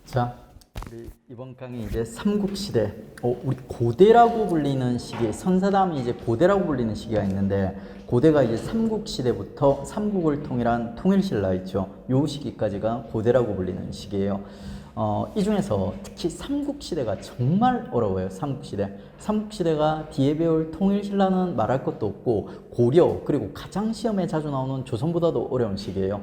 자, 우리 이번 강의 이제 삼국시대, 우리 고대라고 불리는 시기, 선사다음이 이제 고대라고 불리는 시기가 있는데, 고대가 이제 삼국시대부터 삼국을 통일한 통일신라 있죠. 요 시기까지가 고대라고 불리는 시기예요. 이 중에서 특히 삼국시대가 정말 어려워요. 삼국시대가 뒤에 배울 통일신라는 말할 것도 없고, 고려, 그리고 가장 시험에 자주 나오는 조선보다도 어려운 시기예요.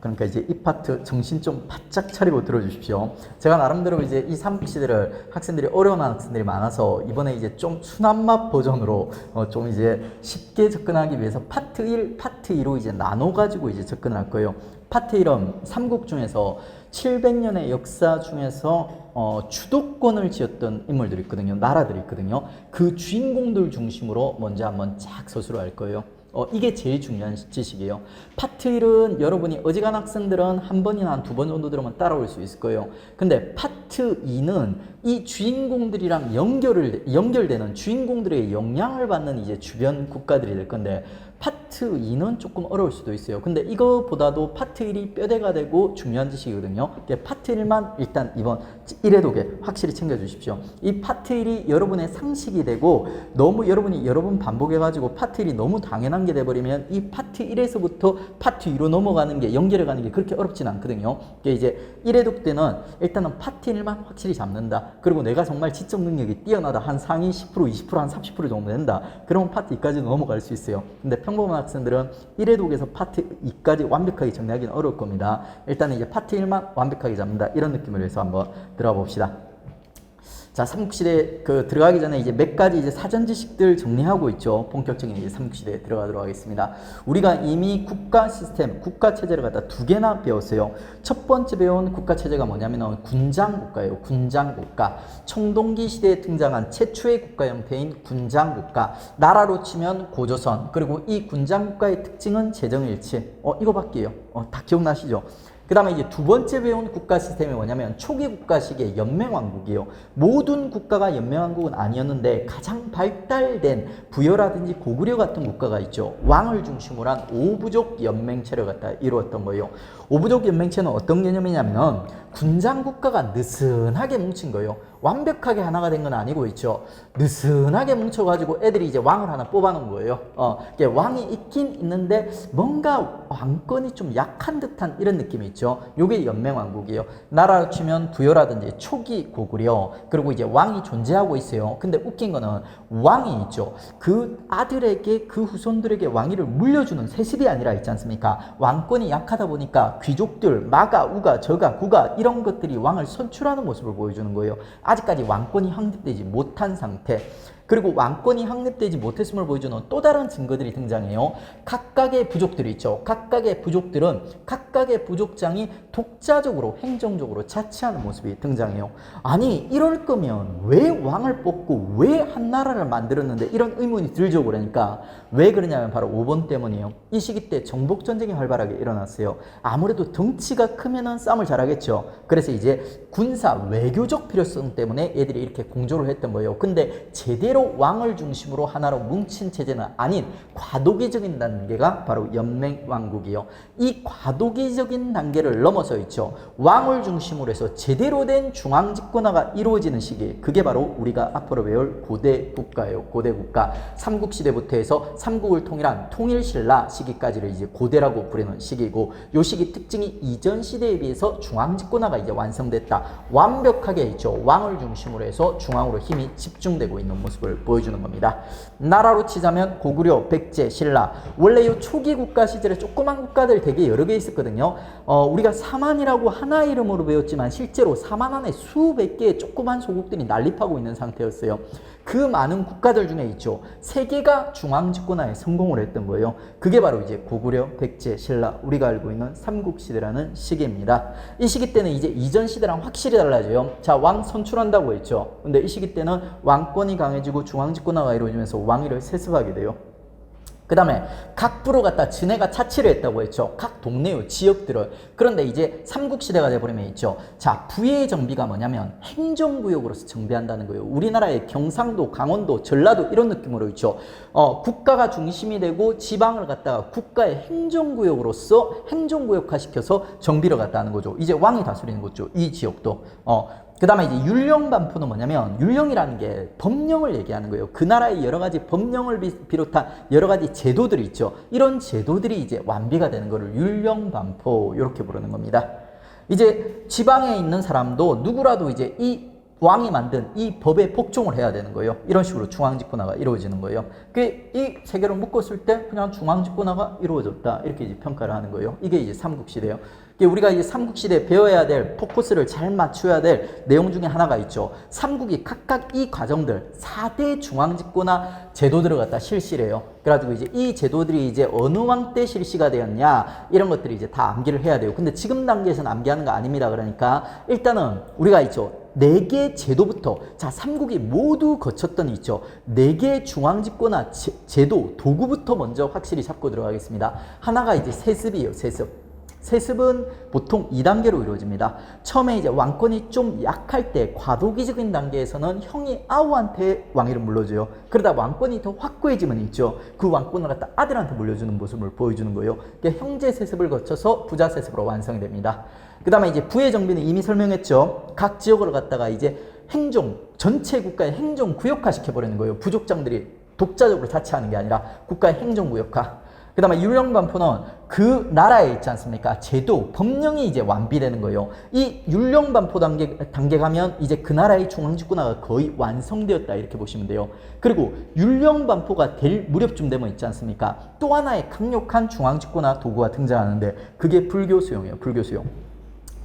그러니까 이제 이 파트 정신 좀 바짝 차리고 들어주십시오. 제가 나름대로 이제 이 삼국시대를 학생들이 어려워하는 학생들이 많아서 이번에 이제 좀 순한 맛 버전으로 좀 이제 쉽게 접근하기 위해서 파트 1, 파트 2로 이제 나눠가지고 이제 접근을 할 거예요. 파트 1은 삼국 중에서 700년의 역사 중에서 주도권을 지었던 인물들이 있거든요. 나라들이 있거든요. 그 주인공들 중심으로 먼저 한번 쫙 서술을 할 거예요. 이게 제일 중요한 지식이에요. 파트 1은 여러분이 어지간한 학생들은 한 번이나 한 두 번 정도 들으면 따라올 수 있을 거예요. 근데 파트 2는 이 주인공들이랑 연결되는 주인공들의 영향을 받는 이제 주변 국가들이 될 건데, 파트 2는 조금 어려울 수도 있어요. 근데 이거보다도 파트 1이 뼈대가 되고 중요한 지식이거든요. 파트 1만 일단 이번 1회 독에 확실히 챙겨주십시오. 이 파트 1이 여러분의 상식이 되고, 너무 여러분이 여러 번 반복해가지고 파트 1이 너무 당연한 게 돼버리면 이 파트 1에서부터 파트 2로 넘어가는 게, 연결해가는 게 그렇게 어렵진 않거든요. 이제 1회 독 때는 일단은 파트 1만 확실히 잡는다. 그리고 내가 정말 지적 능력이 뛰어나다. 한 상위 10%, 20%, 한 30% 정도 된다. 그러면 파트 2까지 넘어갈 수 있어요. 근데 평범한 학생들은 1회 독에서 파트 2까지 완벽하게 정리하기는 어려울 겁니다. 일단은 이제 파트 1만 완벽하게 잡는다. 이런 느낌으로 해서 한번 들어가 봅시다. 자, 삼국시대 들어가기 전에 이제 몇 가지 이제 사전 지식들 정리하고 있죠. 본격적인 이제 삼국시대에 들어가도록 하겠습니다. 우리가 이미 국가 시스템, 국가 체제를 갖다 두 개나 배웠어요. 첫 번째 배운 국가 체제가 뭐냐면 군장 국가예요. 군장 국가. 청동기 시대에 등장한 최초의 국가 형태인 군장 국가. 나라로 치면 고조선. 그리고 이 군장 국가의 특징은 재정일치. 이거밖에요. 다 기억나시죠? 그 다음에 이제 두 번째 배운 국가 시스템이 뭐냐면 초기 국가식의 연맹왕국이에요. 모든 국가가 연맹왕국은 아니었는데 가장 발달된 부여라든지 고구려 같은 국가가 있죠. 왕을 중심으로 한 오부족 연맹체를 갖다 이루었던 거예요. 오부족 연맹체는 어떤 개념이냐면 군장 국가가 느슨하게 뭉친 거예요. 완벽하게 하나가 된 건 아니고 있죠. 느슨하게 뭉쳐가지고 애들이 이제 왕을 하나 뽑아놓은 거예요. 왕이 있긴 있는데 뭔가 왕권이 좀 약한 듯한 이런 느낌이 있죠. 요게 연맹왕국이에요. 나라로 치면 부여라든지 초기 고구려, 그리고 이제 왕이 존재하고 있어요. 근데 웃긴 거는 왕이 있죠. 그 아들에게, 그 후손들에게 왕위를 물려주는 세습이 아니라 있지 않습니까? 왕권이 약하다 보니까 귀족들, 마가, 우가, 저가, 구가 이런 것들이 왕을 선출하는 모습을 보여주는 거예요. 아직까지 왕권이 확립되지 못한 상태. 그리고 왕권이 확립되지 못했음을 보여주는 또 다른 증거들이 등장해요. 각각의 부족들이 있죠. 각각의 부족들은 각각의 부족장이 독자적으로, 행정적으로 자치하는 모습이 등장해요. 아니, 이럴 거면 왜 왕을 뽑고 왜 한 나라를 만들었는데, 이런 의문이 들죠. 그러니까 왜 그러냐면 바로 5번 때문이에요. 이 시기 때 정복전쟁이 활발하게 일어났어요. 아무래도 덩치가 크면은 싸움을 잘하겠죠. 그래서 이제 군사 외교적 필요성 때문에 애들이 이렇게 공조를 했던 거예요. 근데 제대로 왕을 중심으로 하나로 뭉친 체제는 아닌 과도기적인 단계가 바로 연맹왕국이에요. 이 과도기적인 단계를 넘어서 있죠. 왕을 중심으로 해서 제대로 된 중앙집권화가 이루어지는 시기, 그게 바로 우리가 앞으로 배울 고대 국가예요. 고대 국가. 삼국시대부터 해서 삼국을 통일한 통일신라 시기까지를 이제 고대라고 부르는 시기고, 요 시기 특징이 이전 시대에 비해서 중앙집권화가 이제 완성됐다. 완벽하게 있죠. 왕을 중심으로 해서 중앙으로 힘이 집중되고 있는 모습을 보여주는 겁니다. 나라로 치자면 고구려, 백제, 신라. 원래 이 초기 국가 시절에 조그만 국가들 되게 여러 개 있었거든요. 우리가 사만이라고 하나 이름으로 배웠지만 실제로 사만 안에 수백 개의 조그만 소국들이 난립하고 있는 상태였어요. 그 많은 국가들 중에 있죠. 세 개가 중앙집권화에 성공을 했던 거예요. 그게 바로 이제 고구려, 백제, 신라, 우리가 알고 있는 삼국시대라는 시기입니다. 이 시기 때는 이제 이전 시대랑 확실히 달라져요. 자, 왕 선출한다고 했죠. 근데 이 시기 때는 왕권이 강해지고 중앙집권화가 이루어지면서 왕위를 세습하게 돼요. 그 다음에 각 부로 갖다 진해가 차치를 했다고 했죠. 각 동네요, 지역들을. 그런데 이제 삼국시대가 돼버리면 있죠. 자, 부의 정비가 뭐냐면 행정구역으로서 정비한다는 거예요. 우리나라의 경상도, 강원도, 전라도 이런 느낌으로 있죠. 국가가 중심이 되고 지방을 갖다가 국가의 행정구역으로서 행정구역화 시켜서 정비를 갖다 하는 거죠. 이제 왕이 다스리는 거죠. 이 지역도. 그 다음에 이제 율령반포는 뭐냐면 율령이라는 게 법령을 얘기하는 거예요. 그 나라의 여러 가지 법령을 비롯한 여러 가지 제도들이 있죠. 이런 제도들이 이제 완비가 되는 거를 율령반포 이렇게 부르는 겁니다. 이제 지방에 있는 사람도 누구라도 이제 이 왕이 만든 이 법에 복종을 해야 되는 거예요. 이런 식으로 중앙집권화가 이루어지는 거예요. 이 세 개를 묶었을 때 그냥 중앙집권화가 이루어졌다. 이렇게 이제 평가를 하는 거예요. 이게 이제 삼국시대예요. 우리가 이제 삼국시대 배워야 될 포커스를 잘 맞춰야 될 내용 중에 하나가 있죠. 삼국이 각각 이 과정들 4대 중앙집권화 제도들을 갖다 실시를 해요. 그래가지고 이제 이 제도들이 이제 어느 왕 때 실시가 되었냐 이런 것들이 이제 다 암기를 해야 돼요. 근데 지금 단계에서는 암기하는 거 아닙니다. 그러니까 일단은 우리가 있죠. 4개 제도부터 자 삼국이 모두 거쳤던 있죠. 4개 중앙집권화 제도 도구부터 먼저 확실히 잡고 들어가겠습니다. 하나가 이제 세습이에요. 세습. 세습은 보통 2단계로 이루어집니다. 처음에 이제 왕권이 좀 약할 때 과도기적인 단계에서는 형이 아우한테 왕위를 물려줘요. 그러다 왕권이 더 확고해지면 있죠. 그 왕권을 갖다 아들한테 물려주는 모습을 보여주는 거예요. 그러니까 형제 세습을 거쳐서 부자 세습으로 완성이 됩니다. 그 다음에 이제 부의 정비는 이미 설명했죠. 각 지역을 갖다가 이제 행정, 전체 국가의 행정 구역화 시켜버리는 거예요. 부족장들이 독자적으로 자치하는 게 아니라 국가의 행정 구역화. 그 다음에 율령반포는 그 나라에 있지 않습니까? 제도, 법령이 이제 완비되는 거예요. 이 율령반포 단계 가면 이제 그 나라의 중앙집권화가 거의 완성되었다 이렇게 보시면 돼요. 그리고 율령반포가 될 무렵쯤 되면 있지 않습니까? 또 하나의 강력한 중앙집권화 도구가 등장하는데 그게 불교 수용이에요. 불교 수용.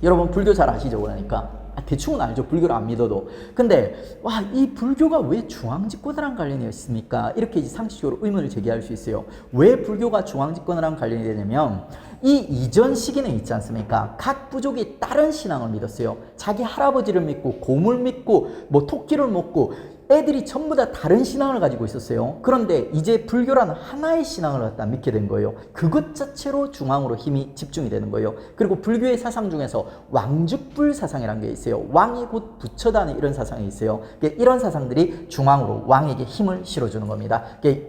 여러분 불교 잘 아시죠? 그러니까. 대충은 알죠. 불교를 안 믿어도. 근데 와, 이 불교가 왜 중앙집권화랑 관련이 있습니까? 이렇게 이제 상식적으로 의문을 제기할 수 있어요. 왜 불교가 중앙집권화랑 관련이 되냐면 이 이전 시기는 있지 않습니까? 각 부족이 다른 신앙을 믿었어요. 자기 할아버지를 믿고 곰을 믿고 뭐 토끼를 먹고 애들이 전부 다 다른 신앙을 가지고 있었어요. 그런데 이제 불교라는 하나의 신앙을 갖다 믿게 된 거예요. 그것 자체로 중앙으로 힘이 집중이 되는 거예요. 그리고 불교의 사상 중에서 왕죽불 사상이라는 게 있어요. 왕이 곧 부처다는 이런 사상이 있어요. 이런 사상들이 중앙으로 왕에게 힘을 실어주는 겁니다.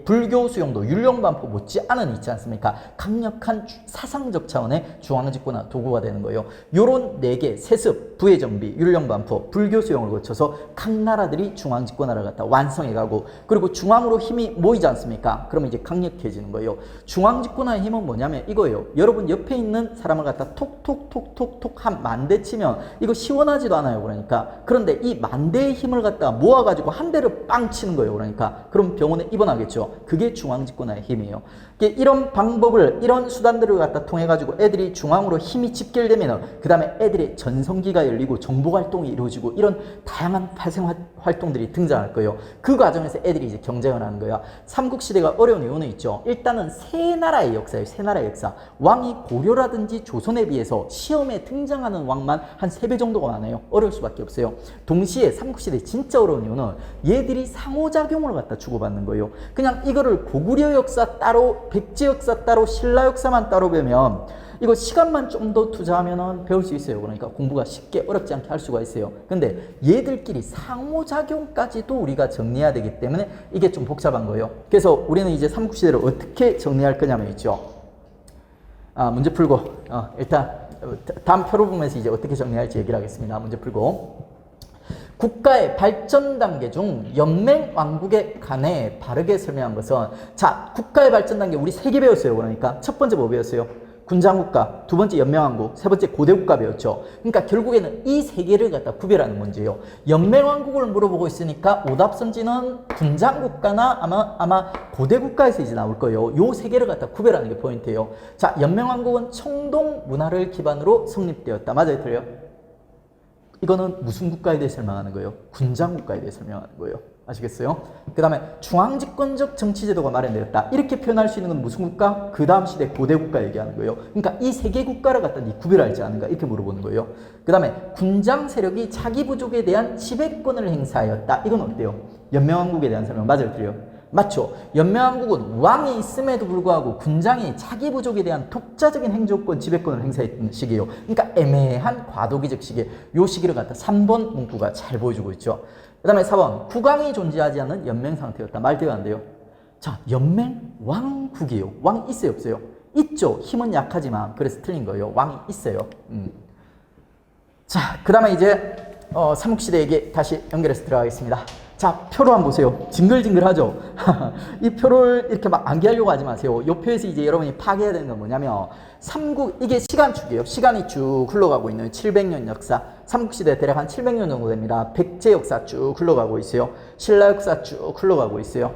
불교 수용도 율령반포 못지않은 있지 않습니까? 강력한 사상적 차원의 중앙집권화 도구가 되는 거예요. 요런 4개, 세습, 부의정비, 율령반포, 불교 수용을 거쳐서 각 나라들이 중앙집권 나를 갖다 완성해가고 그리고 중앙으로 힘이 모이지 않습니까? 그러면 이제 강력해지는 거예요. 중앙집권화의 힘은 뭐냐면 이거예요. 여러분 옆에 있는 사람을 갖다 톡톡톡톡톡 한 만대 치면 이거 시원하지도 않아요. 그러니까 그런데 이 만대의 힘을 갖다 모아가지고 한 대를 빵 치는 거예요. 그러니까 그럼 병원에 입원하겠죠. 그게 중앙집권화의 힘이에요. 이런 방법을 이런 수단들을 갖다 통해 가지고 애들이 중앙으로 힘이 집결되면 그 다음에 애들의 전성기가 열리고 정보활동이 이루어지고 이런 다양한 발생 활동들이 등장할 거예요. 그 과정에서 애들이 이제 경쟁을 하는 거야. 삼국시대가 어려운 이유는 있죠. 일단은 세 나라의 역사예요. 세 나라의 역사. 왕이 고려라든지 조선에 비해서 시험에 등장하는 왕만 한 3배 정도가 많아요. 어려울 수밖에 없어요. 동시에 삼국시대 진짜 어려운 이유는 얘들이 상호작용을 갖다 주고받는 거예요. 그냥 이거를 고구려 역사 따로 백제 역사 따로 신라 역사만 따로 배우면 이거 시간만 좀 더 투자하면 배울 수 있어요. 그러니까 공부가 쉽게 어렵지 않게 할 수가 있어요. 근데 얘들끼리 상호작용까지도 우리가 정리해야 되기 때문에 이게 좀 복잡한 거예요. 그래서 우리는 이제 삼국시대를 어떻게 정리할 거냐면 있죠. 문제 풀고 일단 다음 표로 보면서 이제 어떻게 정리할지 얘기를 하겠습니다. 문제 풀고 국가의 발전 단계 중 연맹 왕국에 관해 바르게 설명한 것은 자 국가의 발전 단계 우리 3개 배웠어요. 그러니까 첫 번째 뭐 배웠어요? 군장국가, 두 번째 연맹왕국, 세 번째 고대국가 배웠죠. 그러니까 결국에는 이 3개를 갖다 구별하는 문제예요. 연맹왕국을 물어보고 있으니까 오답선지는 군장국가나 아마 고대국가에서 이제 나올 거예요. 요 3개를 갖다 구별하는 게 포인트예요. 자, 연맹왕국은 청동 문화를 기반으로 성립되었다. 맞아요? 틀려요? 이거는 무슨 국가에 대해 설명하는 거예요? 군장국가에 대해 설명하는 거예요. 아시겠어요? 그 다음에 중앙집권적 정치제도가 마련되었다. 이렇게 표현할 수 있는 건 무슨 국가? 그 다음 시대 고대국가 얘기하는 거예요. 그러니까 이 3개 국가를 갖다 네 구별할지 아는가? 이렇게 물어보는 거예요. 그 다음에 군장 세력이 자기 부족에 대한 지배권을 행사하였다. 이건 어때요? 연맹왕국에 대한 설명 맞아요? 틀려요? 맞죠? 연맹왕국은 왕이 있음에도 불구하고 군장이 자기 부족에 대한 독자적인 행정권, 지배권을 행사했던 시기예요. 그러니까 애매한 과도기적 시기. 요 시기를 갖다 3번 문구가 잘 보여주고 있죠. 그 다음에 4번 국왕이 존재하지 않는 연맹 상태였다. 말대로 안 돼요. 자, 연맹 왕국이에요. 왕 있어요, 없어요? 있죠. 힘은 약하지만 그래서 틀린 거예요. 왕이 있어요. 자, 그 다음에 이제 삼국시대에게 다시 연결해서 들어가겠습니다. 자, 표로 한번 보세요. 징글징글하죠? 이 표를 이렇게 막 암기하려고 하지 마세요. 이 표에서 이제 여러분이 파악해야 되는 건 뭐냐면 삼국, 이게 시간축이에요. 시간이 쭉 흘러가고 있는 700년 역사. 삼국시대 대략 한 700년 정도 됩니다. 백제 역사 쭉 흘러가고 있어요. 신라 역사 쭉 흘러가고 있어요.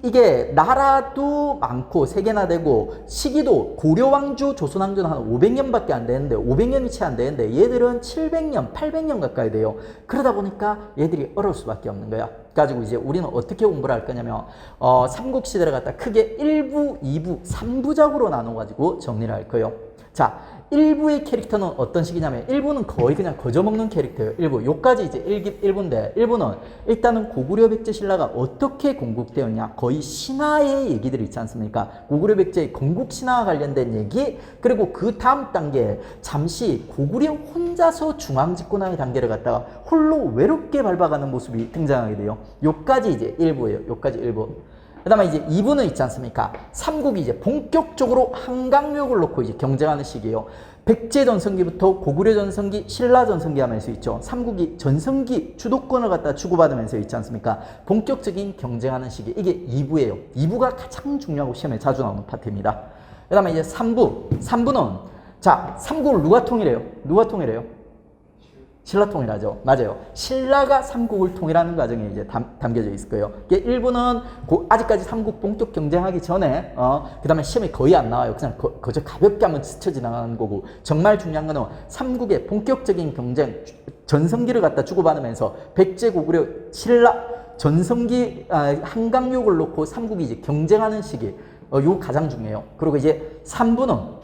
이게 나라도 많고 세 개나 되고 시기도 고려왕조, 조선왕조는 한 500년밖에 안 되는데 500년이 채 안 되는데 얘들은 700년, 800년 가까이 돼요. 그러다 보니까 얘들이 어려울 수밖에 없는 거야. 가지고 이제 우리는 어떻게 공부를 할 거냐면 삼국시대를 갖다 크게 1부, 2부, 3부작으로 나눠가지고 정리를 할 거예요. 자, 1부의 캐릭터는 어떤 식이냐면 1부는 거의 그냥 거저먹는 캐릭터예요. 1부. 요까지 이제 1부인데 1부는 일단은 고구려 백제 신라가 어떻게 건국되었냐. 거의 신화의 얘기들이 있지 않습니까? 고구려 백제의 건국 신화와 관련된 얘기, 그리고 그 다음 단계 잠시 고구려 혼자서 중앙 집권화의 단계를 갖다가 홀로 외롭게 밟아가는 모습이 등장하게 돼요. 요까지 이제 1부예요. 요까지 1부. 그 다음에 이제 2부는 있지 않습니까? 삼국이 이제 본격적으로 한강력을 놓고 이제 경쟁하는 시기예요. 백제 전성기부터 고구려 전성기, 신라 전성기 하면서 있죠. 삼국이 전성기 주도권을 갖다 주고받으면서 있지 않습니까? 본격적인 경쟁하는 시기. 이게 2부예요. 2부가 가장 중요하고 시험에 자주 나오는 파트입니다. 그 다음에 이제 3부. 3부는 자, 삼국을 누가 통일해요? 누가 통일해요? 신라 통일하죠. 맞아요. 신라가 삼국을 통일하는 과정에 이제 담겨져 있을 거예요. 이게 일부는 아직까지 삼국 본격 경쟁하기 전에 그 다음에 시험에 거의 안 나와요. 그냥 그저 가볍게 한번 스쳐 지나가는 거고, 정말 중요한 거는 삼국의 본격적인 경쟁, 전성기를 갖다 주고받으면서 백제, 고구려, 신라, 전성기 한강력을 놓고 삼국이 이제 경쟁하는 시기, 요 가장 중요해요. 그리고 이제 3부는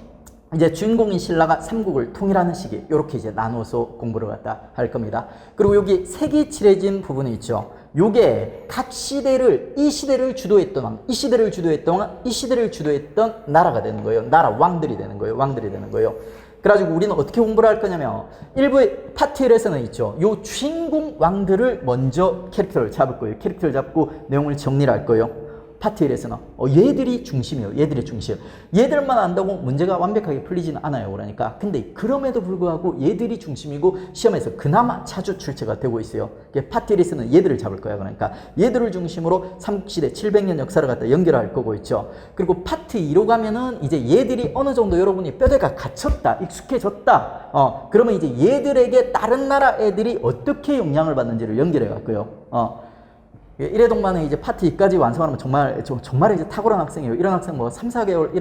이제 주인공인 신라가 삼국을 통일하는 시기, 이렇게 이제 나눠서 공부를 갖다 할 겁니다. 그리고 여기 색이 칠해진 부분이 있죠. 요게 각 시대를, 이 시대를 주도했던 왕, 이 시대를 주도했던 왕, 이 시대를 주도했던 나라가 되는 거예요. 나라 왕들이 되는 거예요. 왕들이 되는 거예요. 그래가지고 우리는 어떻게 공부를 할 거냐면 일부의 파트 1에서는 있죠. 요 주인공 왕들을 먼저 캐릭터를 잡을 거예요. 캐릭터를 잡고 내용을 정리를 할 거예요. 파트 1에서는 얘들이 중심이에요. 얘들이 중심. 얘들만 안다고 문제가 완벽하게 풀리지는 않아요. 그러니까 근데 그럼에도 불구하고 얘들이 중심이고 시험에서 그나마 자주 출제가 되고 있어요. 파트 1에서는 얘들을 잡을 거야. 그러니까 얘들을 중심으로 삼국시대 700년 역사를 갖다 연결할 거고 있죠. 그리고 파트 2로 가면은 이제 얘들이 어느 정도 여러분이 뼈대가 갖췄다, 익숙해졌다. 그러면 이제 얘들에게 다른 나라 애들이 어떻게 영향을 받는지를 연결해 갈 거예요. 이래 동반에 이제 파트 2까지 완성하면 정말 이제 탁월한 학생이에요. 이런 학생 뭐 3, 4개월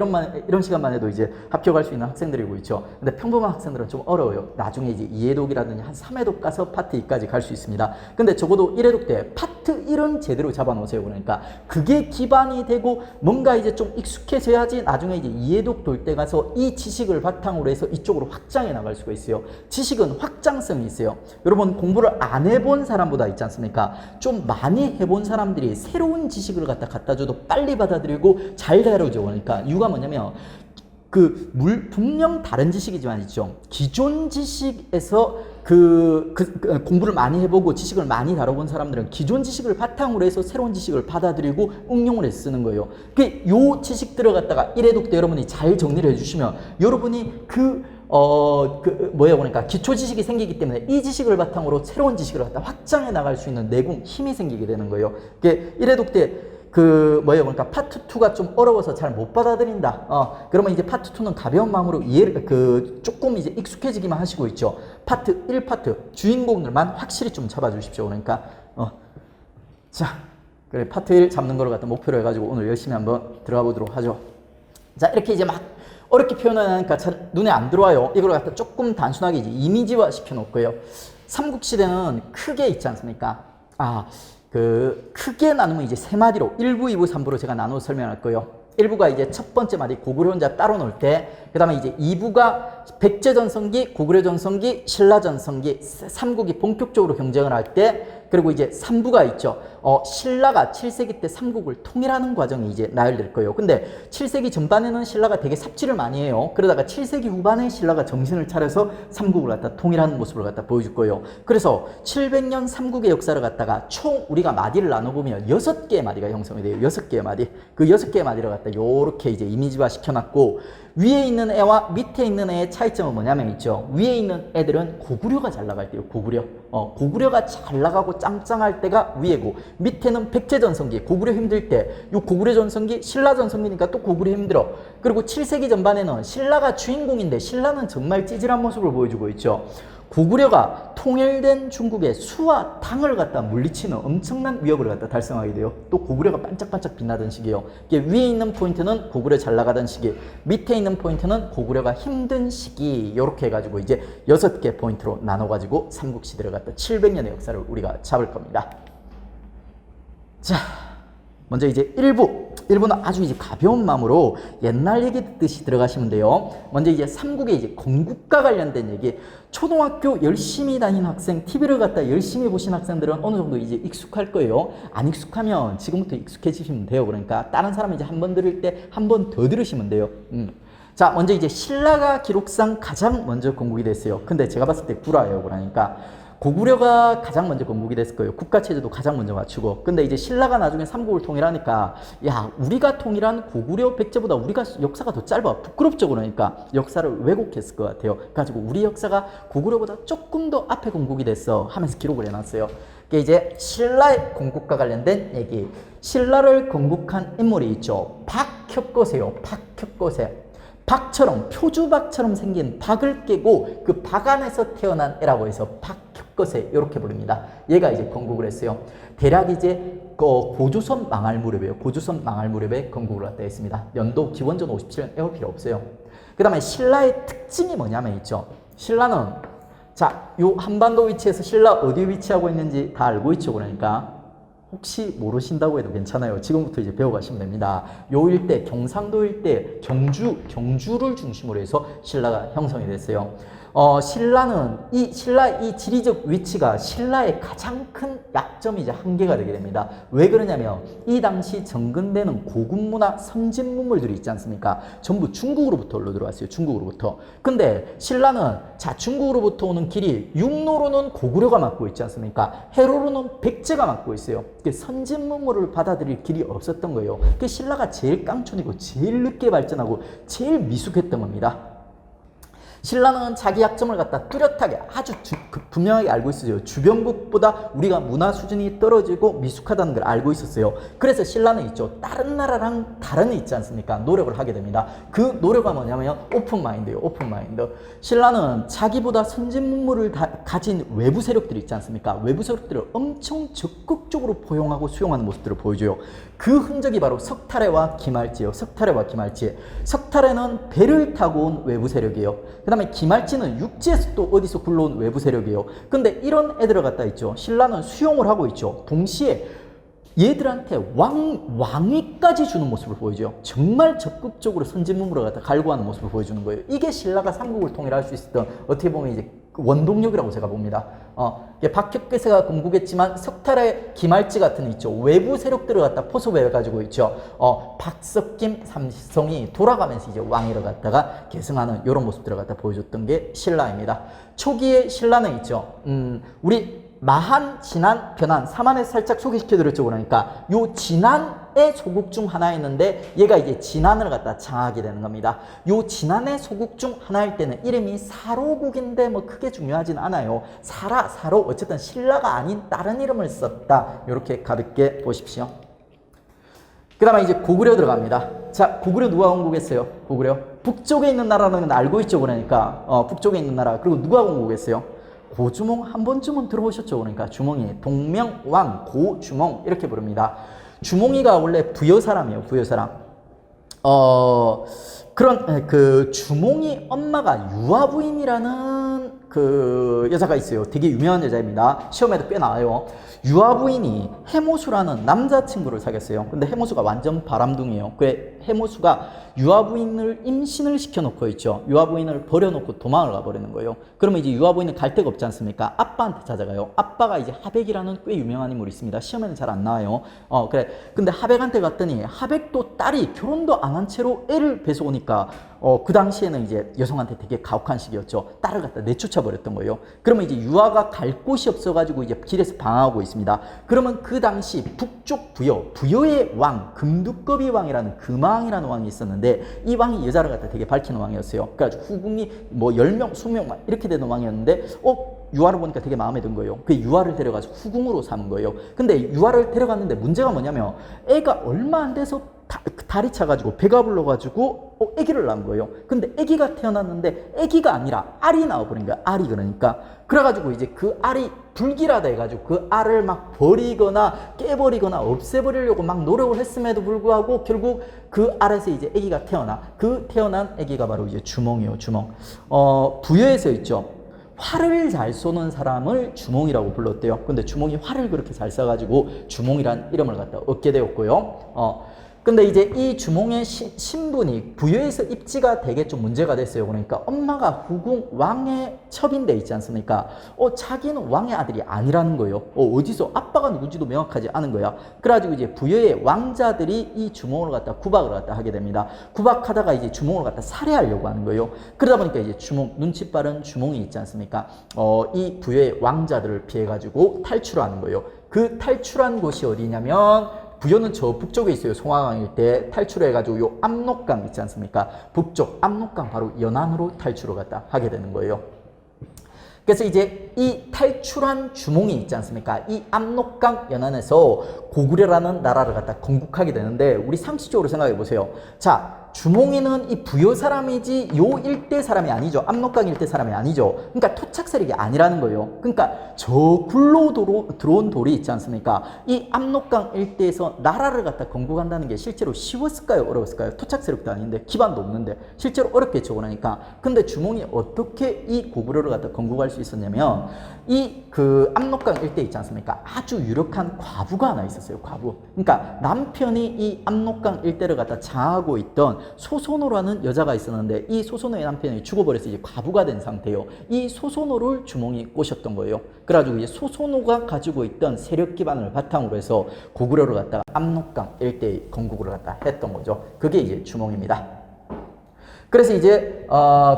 이런 시간만 해도 이제 합격할 수 있는 학생들이고 있죠. 근데 평범한 학생들은 좀 어려워요. 나중에 이제 2회독이라든지 한 3회독 가서 파트 2까지 갈 수 있습니다. 근데 적어도 1회독 때 파트 1은 제대로 잡아 놓으세요. 그러니까 그게 기반이 되고 뭔가 이제 좀 익숙해져야지 나중에 이제 2회독 돌 때 가서 이 지식을 바탕으로 해서 이쪽으로 확장해 나갈 수가 있어요. 지식은 확장성이 있어요. 여러분 공부를 안 해본 사람보다 있지 않습니까? 좀 많이 해본 사람들이 새로운 지식을 갖다 줘도 빨리 받아들이고 잘 다루죠. 그러니까 이유가 뭐냐면 분명 다른 지식이지만 있죠. 기존 지식에서 공부를 많이 해보고 지식을 많이 다뤄본 사람들은 기존 지식을 바탕으로 해서 새로운 지식을 받아들이고 응용을 해서 쓰는 거예요. 요 지식들을 갖다가 1회독 때 여러분이 잘 정리를 해주시면 여러분이 그러니까 기초 지식이 생기기 때문에 이 지식을 바탕으로 새로운 지식을 갖다 확장해 나갈 수 있는 내공, 힘이 생기게 되는 거예요. 1회독 때 그러니까 파트 2가 좀 어려워서 잘 못 받아들인다. 그러면 이제 파트 2는 가벼운 마음으로 조금 이제 익숙해지기만 하시고 있죠. 파트 1 파트 주인공들만 확실히 좀 잡아주십시오. 그러니까 자, 그래 파트 1 잡는 거를 갖다 목표로 해가지고 오늘 열심히 한번 들어가 보도록 하죠. 자, 이렇게 이제 막 어렵게 표현하니까 잘 눈에 안 들어와요. 이걸 갖다 조금 단순하게 이제 이미지화 시켜 놓을 거예요. 삼국시대는 크게 있지 않습니까? 크게 나누면 이제 세 마디로 1부, 2부, 3부로 제가 나눠 설명할 거예요. 1부가 이제 첫 번째 마디 고구려 혼자 따로 놓을 때, 그 다음에 이제 2부가 백제 전성기, 고구려 전성기, 신라 전성기, 삼국이 본격적으로 경쟁을 할 때, 그리고 이제 3부가 있죠. 신라가 7세기 때 삼국을 통일하는 과정이 이제 나열될 거예요. 근데 7세기 전반에는 신라가 되게 삽질을 많이 해요. 그러다가 7세기 후반에 신라가 정신을 차려서 삼국을 갖다 통일하는 모습을 갖다 보여줄 거예요. 그래서 700년 삼국의 역사를 갖다가 총 우리가 마디를 나눠보면 6개의 마디가 형성이 돼요. 6개의 마디. 그 6개의 마디를 갖다 요렇게 이제 이미지화 시켜놨고, 위에 있는 애와 밑에 있는 애의 차이점은 뭐냐면 있죠. 위에 있는 애들은 고구려가 잘 나갈 때요. 고구려. 고구려가 잘 나가고 짱짱할 때가 위에고, 밑에는 백제전성기, 고구려 힘들 때, 요 고구려 전성기, 신라 전성기니까 또 고구려 힘들어. 그리고 7세기 전반에는 신라가 주인공인데 신라는 정말 찌질한 모습을 보여주고 있죠. 고구려가 통일된 중국의 수와 당을 갖다 물리치는 엄청난 위협을 갖다 달성하게 돼요. 또 고구려가 반짝반짝 빛나던 시기예요. 이게 위에 있는 포인트는 고구려 잘 나가던 시기, 밑에 있는 포인트는 고구려가 힘든 시기. 이렇게 해가지고 이제 6개 포인트로 나눠가지고 삼국시대를 갖다 700년의 역사를 우리가 잡을 겁니다. 자, 먼저 이제 1부는 아주 이제 가벼운 마음으로 옛날 얘기 듣듯이 들어가시면 돼요. 먼저 이제 삼국의 이제 건국과 관련된 얘기. 초등학교 열심히 다닌 학생, TV를 갖다 열심히 보신 학생들은 어느 정도 이제 익숙할 거예요. 안 익숙하면 지금부터 익숙해지시면 돼요. 그러니까 다른 사람이 이제 한 번 들을 때 한 번 더 들으시면 돼요. 자, 먼저 이제 신라가 기록상 가장 먼저 건국이 됐어요. 근데 제가 봤을 때 구라예요. 그러니까 고구려가 가장 먼저 건국이 됐을 거예요. 국가체제도 가장 먼저 맞추고. 근데 이제 신라가 나중에 삼국을 통일하니까, 야, 우리가 통일한 고구려 백제보다 우리가 역사가 더 짧아. 부끄럽죠. 그러니까 역사를 왜곡했을 것 같아요. 그래가지고 우리 역사가 고구려보다 조금 더 앞에 건국이 됐어 하면서 기록을 해놨어요. 이게 이제 신라의 건국과 관련된 얘기. 신라를 건국한 인물이 있죠. 박혁거세요. 박혁거세. 박처럼, 표주박처럼 생긴 박을 깨고 그 박 안에서 태어난 애라고 해서 박혁거세 이렇게 부릅니다. 얘가 이제 건국을 했어요. 대략 이제 고조선 망할 무렵이에요. 고조선 망할 무렵에 건국을 갖다 했습니다. 연도 기원전 57년 외울 필요 없어요. 그 다음에 신라의 특징이 뭐냐면 있죠. 신라는, 자, 요 한반도 위치에서 신라 어디에 위치하고 있는지 다 알고 있죠. 그러니까 혹시 모르신다고 해도 괜찮아요. 지금부터 이제 배워가시면 됩니다. 요 일대, 경상도 일대, 경주를 중심으로 해서 신라가 형성이 됐어요. 신라는 신라 이 지리적 위치가 신라의 가장 큰 약점이자 한계가 되게 됩니다. 왜 그러냐면 이 당시 정근대는 고급 문화 선진 문물들이 있지 않습니까? 전부 중국으로부터 올라 들어왔어요. 중국으로부터. 근데 신라는 자 중국으로부터 오는 길이 육로로는 고구려가 맡고 있지 않습니까? 해로로는 백제가 맡고 있어요. 선진 문물을 받아들일 길이 없었던 거예요. 신라가 제일 깡촌이고 제일 늦게 발전하고 제일 미숙했던 겁니다. 신라는 자기 약점을 갖다 뚜렷하게 아주 분명하게 알고 있었어요. 주변국보다 우리가 문화 수준이 떨어지고 미숙하다는 걸 알고 있었어요. 그래서 신라는 있죠. 다른 나라랑 다른 애 있지 않습니까? 노력을 하게 됩니다. 그 노력은 뭐냐면 오픈마인드예요. 오픈마인드. 신라는 자기보다 선진 문물을 가진 외부 세력들이 있지 않습니까? 외부 세력들을 엄청 적극적으로 포용하고 수용하는 모습들을 보여줘요. 그 흔적이 바로 석탈해와 기말지예요. 석탈해와 기말지. 석탈해는 배를 타고 온 외부 세력이에요. 그 다음에 기말지는 육지에서 또 어디서 굴러온 외부 세력이에요. 근데 이런 애들을 갖다 있죠. 신라는 수용을 하고 있죠. 동시에 얘들한테 왕위까지 주는 모습을 보여줘요. 정말 적극적으로 선진문물을 갖다 갈구하는 모습을 보여주는 거예요. 이게 신라가 삼국을 통일할 수 있었던 어떻게 보면 이제 원동력이라고 제가 봅니다. 박혁거세가 건국했지만 석탈의 기말지 같은 있죠. 외부 세력들을 갖다 포섭해 가지고 있죠. 박석김 삼성이 돌아가면서 이제 왕위를 갖다가 계승하는 이런 모습들을 갖다 보여줬던 게 신라입니다. 초기에 신라는 있죠. 우리 마한, 진안, 변한, 삼안에 살짝 소개시켜드렸죠. 그러니까 요 진안의 소국 중 하나였는데 얘가 이제 진안을 갖다 장하게 되는 겁니다. 요 진안의 소국 중 하나일 때는 이름이 사로국인데 뭐 크게 중요하진 않아요. 사로 어쨌든 신라가 아닌 다른 이름을 썼다. 이렇게 가볍게 보십시오. 그 다음에 이제 고구려 들어갑니다. 자, 고구려 누가 건국했어요? 고구려 북쪽에 있는 나라는 알고 있죠. 그러니까 북쪽에 있는 나라. 그리고 누가 건국했어요? 고주몽 한 번쯤은 들어보셨죠? 그러니까 주몽이 동명왕 고주몽 이렇게 부릅니다. 주몽이가 원래 부여사람이에요. 부여사람. 그런 그 주몽이 엄마가 유아부인이라는 그 여자가 있어요. 되게 유명한 여자입니다. 시험에도 꽤 나와요. 유아 부인이 해모수라는 남자친구를 사귀었어요. 근데 해모수가 완전 바람둥이에요. 그래 해모수가 유아 부인을 임신을 시켜놓고 있죠. 유아 부인을 버려놓고 도망을 가버리는 거예요. 그러면 이제 유아 부인은 갈 데가 없지 않습니까? 아빠한테 찾아가요. 아빠가 이제 하백이라는 꽤 유명한 인물이 있습니다. 시험에는 잘 안 나와요. 그래. 근데 하백한테 갔더니 하백도 딸이 결혼도 안 한 채로 애를 뵈서오니까 그 당시에는 이제 여성한테 되게 가혹한 시기였죠. 딸을 갖다 내쫓아 버렸던 거예요. 그러면 이제 유아가 갈 곳이 없어가지고 이제 길에서 방황하고 있습니다. 그러면 그 당시 북쪽 부여의 왕 금두꺼비 왕이라는 금왕이라는 왕이 있었는데 이 왕이 여자를 갖다 되게 밝히는 왕이었어요. 그래가지고 후궁이 뭐 10명, 20명 막 이렇게 되는 왕이었는데 유아를 보니까 되게 마음에 든 거예요. 그 유아를 데려가서 후궁으로 삼은 거예요. 근데 유아를 데려갔는데 문제가 뭐냐면 애가 얼마 안 돼서 다리 차가지고 배가 불러가지고 아기를 낳은 거예요. 근데 아기가 태어났는데 아기가 아니라 알이 나와버린 거야. 알이 그러니까. 그래가지고 이제 그 알이 불길하다 해가지고 그 알을 막 버리거나 깨버리거나 없애버리려고 막 노력을 했음에도 불구하고 결국 그 알에서 이제 아기가 태어나. 그 태어난 아기가 바로 이제 주몽이에요. 주몽. 부여에서 있죠. 활을 잘 쏘는 사람을 주몽이라고 불렀대요. 근데 주몽이 활을 그렇게 잘 쏴가지고 주몽이란 이름을 갖다 얻게 되었고요. 근데 이제 이 주몽의 신분이 부여에서 입지가 되게 좀 문제가 됐어요. 그러니까 엄마가 후궁 왕의 첩인데 있지 않습니까? 자기는 왕의 아들이 아니라는 거예요. 어디서 아빠가 누군지도 명확하지 않은 거야. 그래가지고 이제 부여의 왕자들이 이 주몽을 갖다 구박을 갖다 하게 됩니다. 구박하다가 이제 주몽을 갖다 살해하려고 하는 거예요. 그러다 보니까 이제 주몽, 눈치 빠른 주몽이 있지 않습니까? 이 부여의 왕자들을 피해가지고 탈출하는 거예요. 그 탈출한 곳이 어디냐면 부여는 저 북쪽에 있어요. 송화강 일대 탈출해가지고 요 압록강 있지 않습니까? 북쪽 압록강 바로 연안으로 탈출을 갖다 하게 되는 거예요. 그래서 이제 이 탈출한 주몽이 있지 않습니까? 이 압록강 연안에서 고구려라는 나라를 갖다 건국하게 되는데 우리 상식적으로 생각해 보세요. 자, 주몽이는 이 부여 사람이지 요 일대 사람이 아니죠. 압록강 일대 사람이 아니죠. 그러니까 토착 세력이 아니라는 거예요. 그러니까 저 굴로 들어온 돌이 있지 않습니까? 이 압록강 일대에서 나라를 갖다 건국한다는 게 실제로 쉬웠을까요? 어려웠을까요? 토착 세력도 아닌데 기반도 없는데 실제로 어렵겠죠. 그러니까 근데 주몽이 어떻게 이 고구려를 갖다 건국할 수 있었냐면 이 그 압록강 일대 있지 않습니까? 아주 유력한 과부가 하나 있었어요. 과부. 그러니까 남편이 이 압록강 일대를 갖다 장하고 있던 소소노라는 여자가 있었는데 이 소소노의 남편이 죽어버려서 이제 과부가 된 상태예요. 이 소소노를 주몽이 꼬셨던 거예요. 그래가지고 이제 소소노가 가지고 있던 세력 기반을 바탕으로 해서 고구려를 갖다가 압록강 일대의 건국을 갖다 했던 거죠. 그게 이제 주몽입니다. 그래서 이제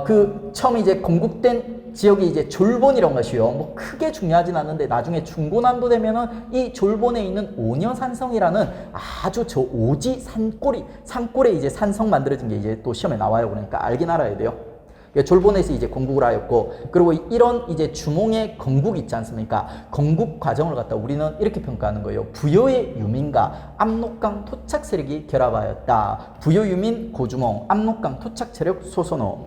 그 처음 이제 건국된 지역이 이제 졸본이라는 것이요. 뭐 크게 중요하진 않는데 나중에 중고난도 되면은 이 졸본에 있는 오녀산성이라는 아주 저 오지 산골에 이제 산성 만들어진 게 이제 또 시험에 나와요. 그러니까 알긴 알아야 돼요. 졸본에서 이제 건국을 하였고, 그리고 이런 이제 주몽의 건국 있지 않습니까? 건국 과정을 갖다 우리는 이렇게 평가하는 거예요. 부여의 유민과 압록강 토착 세력이 결합하였다. 부여 유민 고주몽, 압록강 토착 세력 소소노.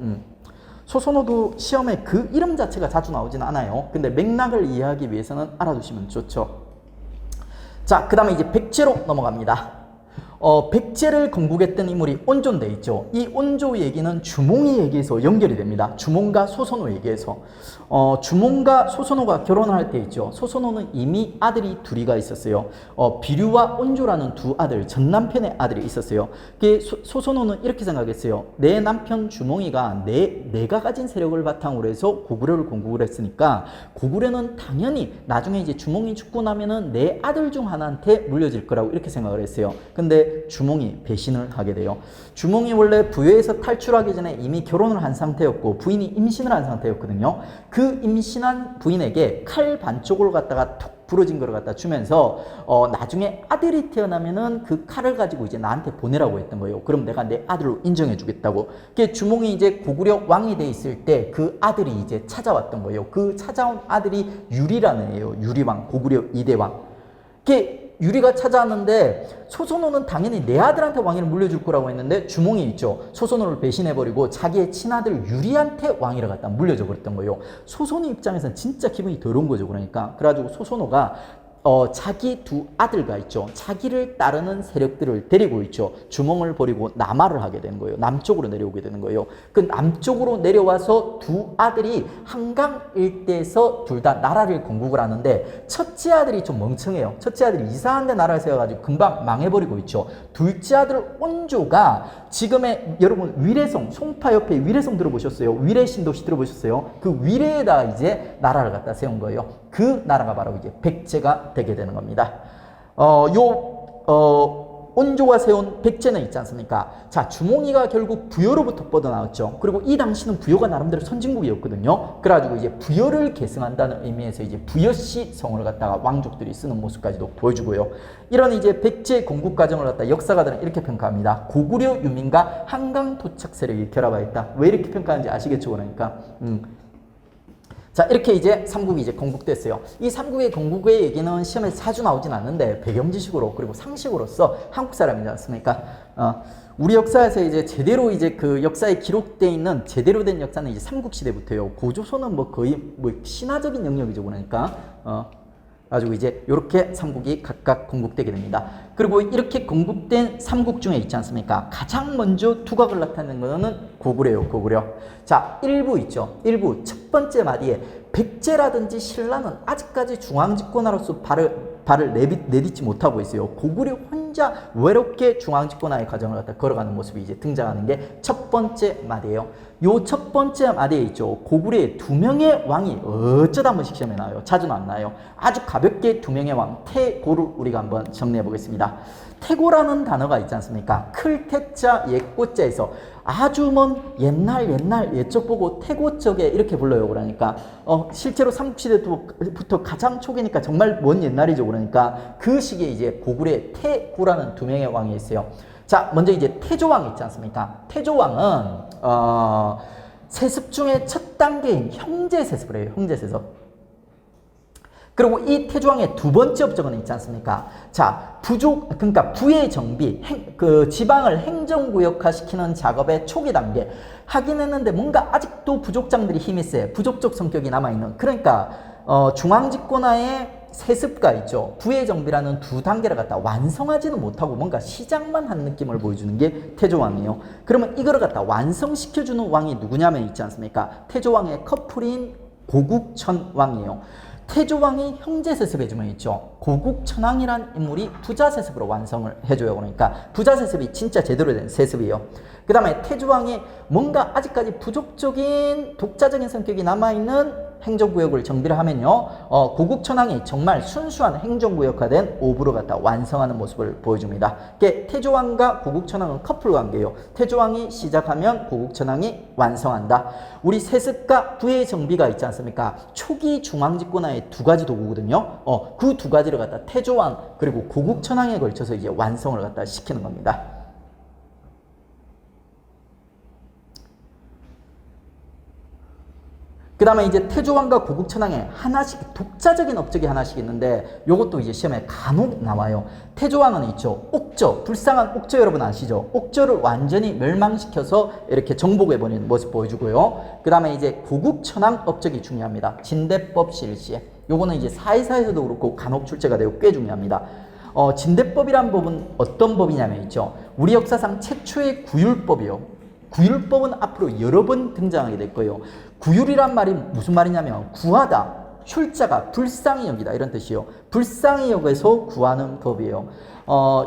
소소노도 시험에 그 이름 자체가 자주 나오진 않아요. 근데 맥락을 이해하기 위해서는 알아두시면 좋죠. 자, 그 다음에 이제 백제로 넘어갑니다. 백제를 건국했던 인물이 온조인데 있죠. 이 온조 얘기는 주몽이 얘기에서 연결이 됩니다. 주몽과 소소노 얘기에서 주몽과 소소노가 결혼을 할 때 있죠. 소소노는 이미 아들이 둘이가 있었어요. 비류와 온조라는 두 아들, 전 남편의 아들이 있었어요. 소소노는 이렇게 생각했어요. 내 남편 주몽이가 내가 가진 세력을 바탕으로 해서 고구려를 건국을 했으니까 고구려는 당연히 나중에 이제 주몽이 죽고 나면은 내 아들 중 하나한테 물려질 거라고 이렇게 생각을 했어요. 근데 주몽이 배신을 하게 돼요. 주몽이 원래 부여에서 탈출하기 전에 이미 결혼을 한 상태였고 부인이 임신을 한 상태였거든요. 그 임신한 부인에게 칼 반쪽을 갖다가 톡 부러진 걸 갖다 주면서 나중에 아들이 태어나면은 그 칼을 가지고 이제 나한테 보내라고 했던 거예요. 그럼 내가 내 아들로 인정해 주겠다고. 주몽이 이제 고구려 왕이 돼 있을 때 그 아들이 이제 찾아왔던 거예요. 그 찾아온 아들이 유리라는 애예요. 유리왕, 고구려 2대 왕. 유리가 찾아왔는데 소소노는 당연히 내 아들한테 왕위를 물려줄 거라고 했는데 주몽이 있죠. 소소노를 배신해버리고 자기의 친아들 유리한테 왕위를 갖다 물려줘 버렸던 거예요. 소소노 입장에서는 진짜 기분이 더러운 거죠. 그러니까 그래가지고 소소노가 자기 두 아들가 있죠. 자기를 따르는 세력들을 데리고 있죠. 주몽을 벌이고 남하를 하게 되는 거예요. 남쪽으로 내려오게 되는 거예요. 그 남쪽으로 내려와서 두 아들이 한강 일대에서 둘 다 나라를 건국을 하는데 첫째 아들이 좀 멍청해요. 첫째 아들이 이상한 데 나라를 세워가지고 금방 망해버리고 있죠. 둘째 아들 온조가 지금의 여러분 위례성, 송파 옆에 위례성 들어보셨어요? 위례 신도시 들어보셨어요? 그 위례에다 이제 나라를 갖다 세운 거예요. 그 나라가 바로 이제 백제가 되게 되는 겁니다. 온조가 세운 백제는 있지 않습니까? 자, 주몽이가 결국 부여로부터 뻗어나왔죠. 그리고 이 당시는 부여가 나름대로 선진국이었거든요. 그래가지고 이제 부여를 계승한다는 의미에서 이제 부여시 성을 갖다가 왕족들이 쓰는 모습까지도 보여주고요. 이런 이제 백제 건국 과정을 갖다 역사가들은 이렇게 평가합니다. 고구려 유민과 한강 토착 세력이 결합하였다. 왜 이렇게 평가하는지 아시겠죠? 그러니까. 자, 이렇게 이제 삼국이 이제 건국됐어요. 이 삼국의 건국의 얘기는 시험에 자주 나오진 않는데 배경 지식으로 그리고 상식으로서 한국 사람이지 않습니까? 우리 역사에서 이제 제대로 이제 그 역사에 기록되어 있는 제대로 된 역사는 이제 삼국시대부터요. 고조선은 뭐 거의 뭐 신화적인 영역이죠. 그러니까 가지고 이제 이렇게 삼국이 각각 건국되게 됩니다. 그리고 이렇게 건국된 삼국 중에 있지 않습니까? 가장 먼저 두각을 나타내는 거는 고구려예요. 고구려. 자, 일부 있죠. 일부 첫 번째 마디에 백제라든지 신라는 아직까지 중앙집권화로서 발을 내딛지 못하고 있어요. 고구려 혼자 외롭게 중앙집권화의 과정을 갖다 걸어가는 모습이 이제 등장하는 게 첫 번째 마디예요. 요 첫 번째 마디에 있죠. 고구려의 두 명의 왕이 어쩌다 한 번씩 시험에 나와요. 자주는 안 나와요. 아주 가볍게 두 명의 왕, 태고를 우리가 한번 정리해 보겠습니다. 태고라는 단어가 있지 않습니까? 클 태자 옛고자에서 아주 먼 옛날 옛적 보고 태고 쪽에 이렇게 불러요. 그러니까 실제로 삼국시대부터 가장 초기니까 정말 먼 옛날이죠. 그러니까 그 시기에 이제 고구려의 태고라는 두 명의 왕이 있어요. 자, 먼저 이제 태조왕 있지 않습니까? 태조왕은 세습 중에 첫 단계인 형제 세습을 해요. 형제 세습. 그리고 이 태조왕의 두 번째 업적은 있지 않습니까? 자, 그러니까 부의 정비, 그 지방을 행정구역화 시키는 작업의 초기 단계 하긴 했는데 뭔가 아직도 부족장들이 힘이 세, 부족적 성격이 남아있는, 그러니까 중앙집권화의 세습가 있죠. 부의 정비라는 두 단계를 갖다 완성하지는 못하고 뭔가 시작만 한 느낌을 보여주는 게 태조왕이에요. 그러면 이거를 갖다 완성시켜주는 왕이 누구냐면 있지 않습니까? 태조왕의 커플인 고국천왕이에요. 태조왕이 형제 세습 해주면 있죠. 고국천왕이란 인물이 부자 세습으로 완성을 해줘요. 그러니까 부자 세습이 진짜 제대로 된 세습이에요. 그 다음에 태조왕이 뭔가 아직까지 부족적인 독자적인 성격이 남아있는 행정구역을 정비를 하면요, 고국천왕이 정말 순수한 행정구역화된 오부를 갖다 완성하는 모습을 보여줍니다. 이게 태조왕과 고국천왕은 커플 관계예요. 태조왕이 시작하면 고국천왕이 완성한다. 우리 세습과 부의 정비가 있지 않습니까? 초기 중앙집권화의 두 가지 도구거든요. 그 두 가지를 갖다 태조왕 그리고 고국천왕에 걸쳐서 이제 완성을 갖다 시키는 겁니다. 그 다음에 이제 태조왕과 고국천왕에 하나씩 독자적인 업적이 하나씩 있는데 요것도 이제 시험에 간혹 나와요. 태조왕은 있죠. 옥저, 불쌍한 옥저 여러분 아시죠? 옥저를 완전히 멸망시켜서 이렇게 정복해버리는 모습 보여주고요. 그 다음에 이제 고국천왕 업적이 중요합니다. 진대법 실시에. 요거는 이제 사회사에서도 그렇고 간혹 출제가 되고 꽤 중요합니다. 진대법이란 법은 어떤 법이냐면 있죠. 우리 역사상 최초의 구율법이요. 구율법은 앞으로 여러 번 등장하게 될 거예요. 구율이란 말이 무슨 말이냐면 구하다, 훌자가 불쌍히 여기다 이런 뜻이에요. 불쌍히 여겨서 구하는 법이에요.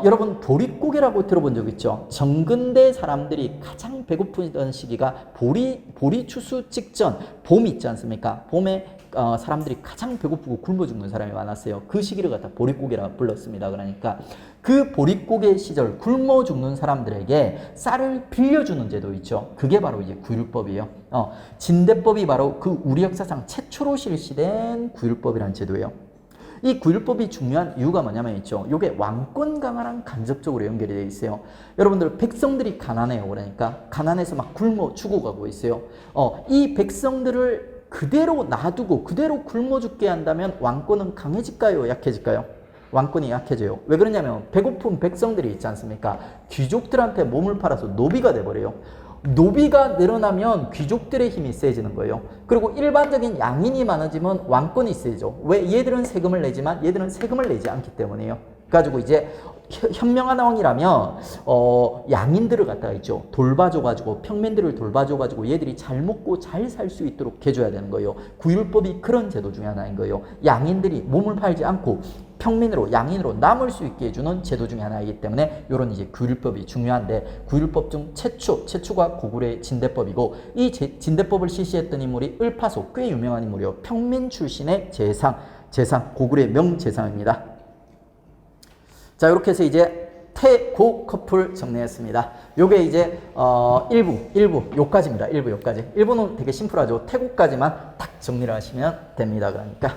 여러분 보릿고개라고 들어본 적 있죠? 정근대 사람들이 가장 배고프던 시기가 보리 추수 직전 봄 있지 않습니까? 봄에 사람들이 가장 배고프고 굶어 죽는 사람이 많았어요. 그 시기를 갖다 보릿고개라 불렀습니다. 그러니까 그 보릿고개 시절 굶어 죽는 사람들에게 쌀을 빌려주는 제도 있죠. 그게 바로 이제 구율법이에요. 진대법이 바로 그 우리 역사상 최초로 실시된 구율법이라는 제도예요. 이 구율법이 중요한 이유가 뭐냐면 있죠. 이게 왕권 강화랑 간접적으로 연결이 되어 있어요. 여러분들 백성들이 가난해요. 그러니까 가난해서 막 굶어 죽어가고 있어요. 이 백성들을 그대로 놔두고 그대로 굶어 죽게 한다면 왕권은 강해질까요? 약해질까요? 왕권이 약해져요. 왜 그러냐면 배고픈 백성들이 있지 않습니까? 귀족들한테 몸을 팔아서 노비가 돼버려요. 노비가 늘어나면 귀족들의 힘이 세지는 거예요. 그리고 일반적인 양인이 많아지면 왕권이 세죠. 왜? 얘들은 세금을 내지만 얘들은 세금을 내지 않기 때문이에요. 그래가지고 이제 현명한 왕이라면 양인들을 갖다가 있죠. 돌봐줘가지고 평민들을 돌봐줘가지고 얘들이 잘 먹고 잘 살 수 있도록 해줘야 되는 거예요. 구율법이 그런 제도 중에 하나인 거예요. 양인들이 몸을 팔지 않고 평민으로 양인으로 남을 수 있게 해주는 제도 중에 하나이기 때문에 이런 이제 구율법이 중요한데 구율법 중 최초가 고구려의 진대법이고 이 진대법을 실시했던 인물이 을파소 꽤 유명한 인물이요. 평민 출신의 재상 고구려의 명재상입니다. 자, 이렇게 해서 이제 태고 커플 정리했습니다. 요게 이제 일부 요까지입니다. 일부는 되게 심플하죠. 태고까지만 딱 정리를 하시면 됩니다. 그러니까